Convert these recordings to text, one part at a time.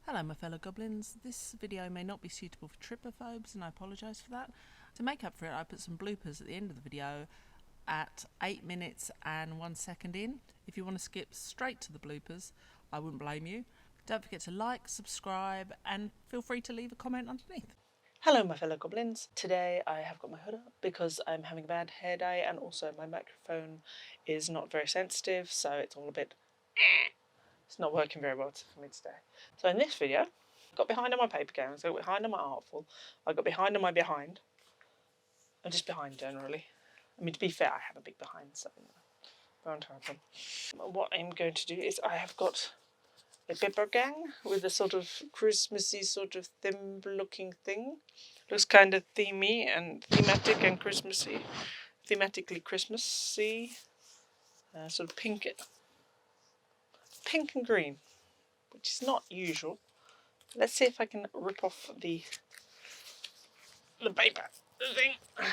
Hello my fellow goblins, this video may not be suitable for tripophobes and I apologise for that. To make up for it I put some bloopers at the end of the video at 8 minutes and 1 second in. If you want to skip straight to the bloopers, I wouldn't blame you. Don't forget to like, subscribe and feel free to leave a comment underneath. Hello my fellow goblins. Today I have got my hood up because I'm having a bad hair day and also my microphone is not very sensitive, so it's all a bit it's not working very well for me today. So in this video, I got behind on my Papergang, I got behind on my Artful, I got behind on my behind. I'm just behind generally. I mean, to be fair, I have a big behind, so what I'm going to do is I have got a Papergang with a sort of Christmassy sort of thimble-looking thing. Looks kind of themey and thematic and Christmassy, thematically Christmassy, sort of pink and green, which is not usual. Let's see if I can rip off the paper thing. I'm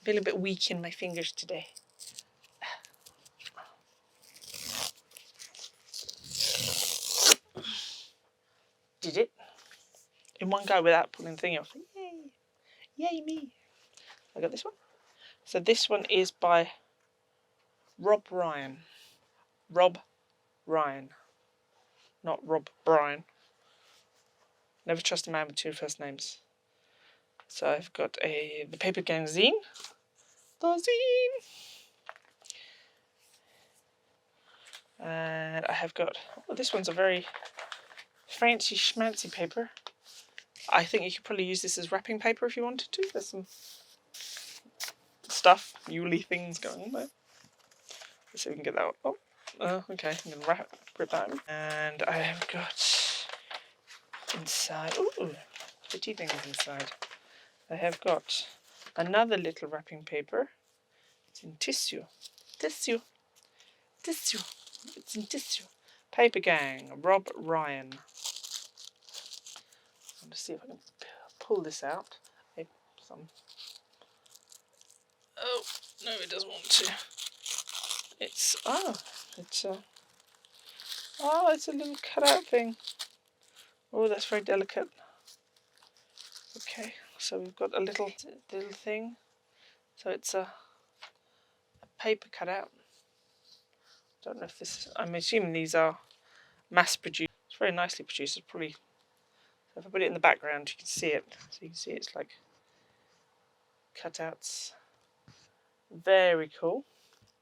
feeling a bit weak in my fingers today. Did it in one go without pulling the thing off. Yay! Yay me! I got this one. So this one is by Rob Ryan. Rob Ryan, not Rob Bryan. Never trust a man with two first names. So I've got the Papergang zine. The zine! And I have got, oh, this one's a very fancy schmancy paper. I think you could probably use this as wrapping paper if you wanted to. There's some stuff, Yule things going on there. Let's see if we can get that one. Oh, okay, I'm going to rip that one. And I have got inside, ooh, pretty things inside. I have got another little wrapping paper. It's in tissue. Tissue. Tissue. It's in tissue. Papergang, Rob Ryan. I'm going to see if I can pull this out. Oh, no, it doesn't want to. It's a little cutout thing. Oh, that's very delicate. Okay, so we've got a little thing. So it's a paper cutout. Don't know if this is, I'm assuming these are mass produced. It's very nicely produced. It's probably, so if I put it in the background you can see it. So you can see it's like cutouts. Very cool.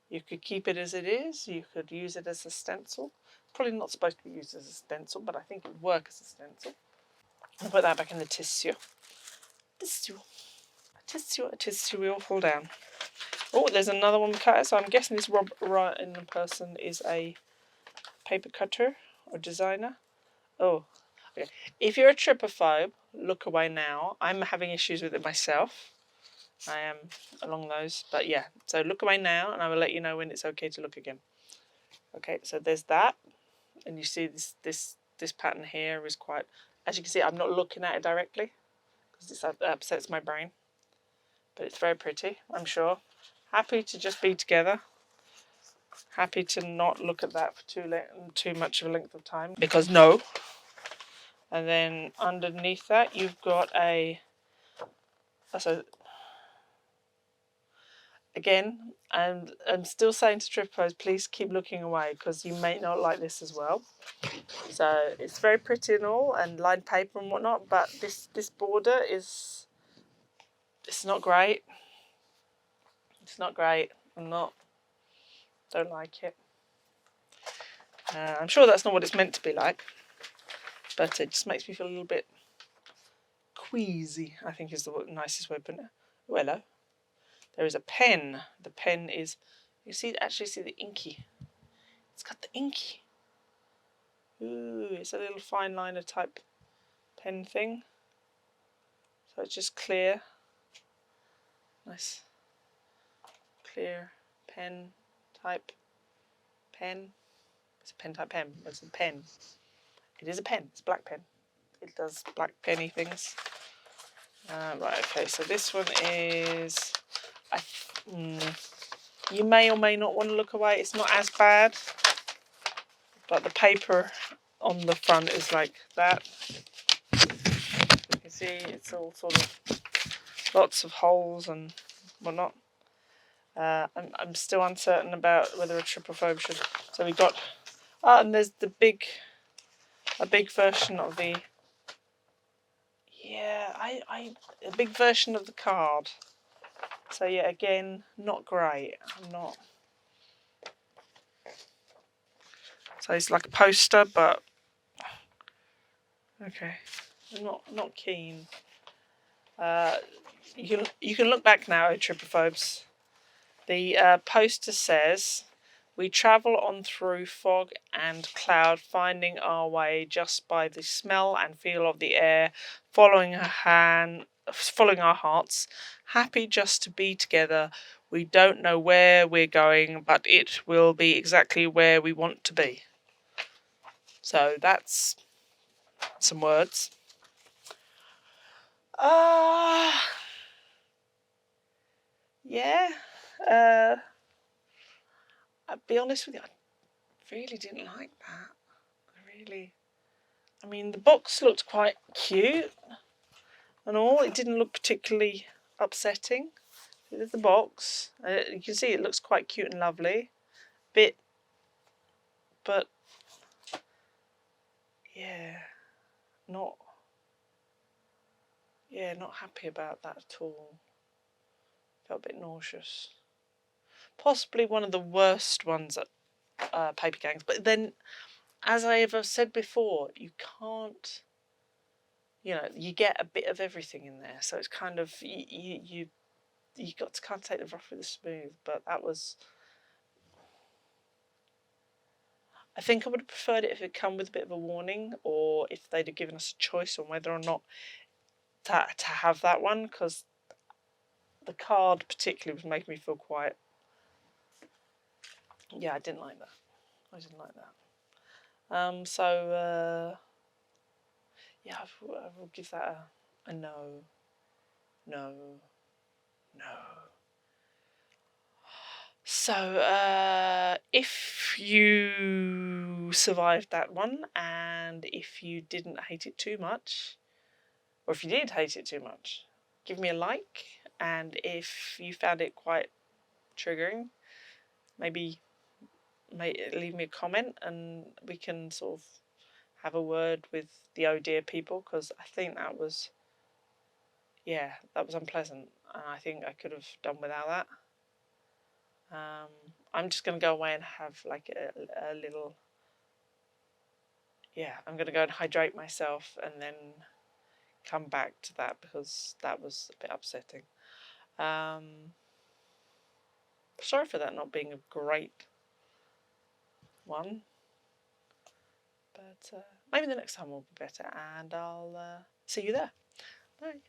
You could keep it as it is. You could use it as a stencil. Probably not supposed to be used as a stencil, but I think it would work as a stencil. I'll put that back in the tissue. Tissue. A tissue, we all fall down. Oh, there's another one we cut out. So I'm guessing this Rob Ryan person is a paper cutter or designer. Oh, okay. If you're a tripophobe, look away now. I'm having issues with it myself. I am along those, but yeah. So look away now, and I will let you know when it's okay to look again. Okay, so there's that, and you see this pattern here is quite. As you can see, I'm not looking at it directly because this upsets my brain. But it's very pretty, I'm sure. Happy to just be together. Happy to not look at that for too much of a length of time because no. And then underneath that, you've got again, and I'm still saying to tripophobes, please keep looking away because you may not like this as well. So it's very pretty and all, and lined paper and whatnot, but this border it's not great. It's not great. Don't like it. I'm sure that's not what it's meant to be like, but it just makes me feel a little bit queasy, I think is the nicest way of putting it. Oh, hello. There is a pen. The pen is, actually see the inky. It's got the inky. Ooh, it's a little fine liner type pen thing. So it's just clear. Nice. Clear pen type pen. It's a pen type pen. It's a pen. It is a pen. It's a black pen. It does black penny things. Right, okay, so this one is... you may or may not want to look away. It's not as bad, but the paper on the front is like that. You can see it's all sort of lots of holes and whatnot. I'm still uncertain about whether a Tripophobia should. So we got, and there's a big version of the. Yeah, a big version of the card. So yeah, again, not great. I'm not. So it's like a poster, but okay, I'm not keen. You can look back now at Tripophobes. The poster says, "We travel on through fog and cloud, finding our way just by the smell and feel of the air, following our hearts, happy just to be together. We don't know where we're going, but it will be exactly where we want to be." So that's some words. Yeah. I'll be honest with you, I really didn't like that. I mean, the box looked quite cute and all. It didn't look particularly upsetting. There's the box. You can see it looks quite cute and lovely. But yeah, not happy about that at all. Felt a bit nauseous. Possibly one of the worst ones at Papergangs. But then, as I have said before, you can't. You get a bit of everything in there, so it's kind of you got to kind of take the rough with the smooth. But that was. I think I would have preferred it if it had come with a bit of a warning, or if they'd have given us a choice on whether or not to have that one, because the card particularly was making me feel quite. Yeah, I didn't like that. Yeah, I will give that a no. So, if you survived that one, and if you didn't hate it too much, or if you did hate it too much, give me a like. And if you found it quite triggering, maybe leave me a comment, and we can sort of have a word with the Oh Dear people, because I think that was unpleasant, and I think I could have done without that. I'm just going to go away and have like a little. Yeah, I'm going to go and hydrate myself and then come back to that, because that was a bit upsetting. Sorry for that not being a great one, but maybe the next time will be better, and I'll see you there. Bye.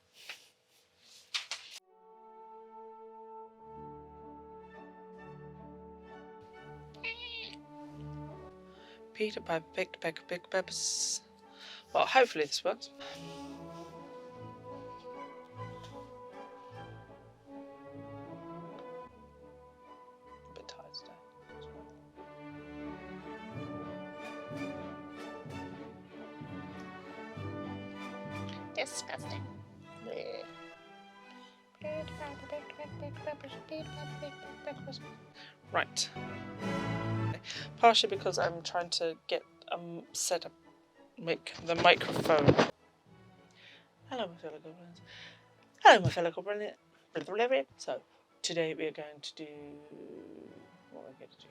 Peter Piper picked a peck of big peppers. Well, hopefully this works. A bit tired today. Disgusting. Right. Partially because I'm trying to get set up, make the microphone. Hello, my fellow goblins. Hello, my fellow goblins. So today we are going to do what we're going to do.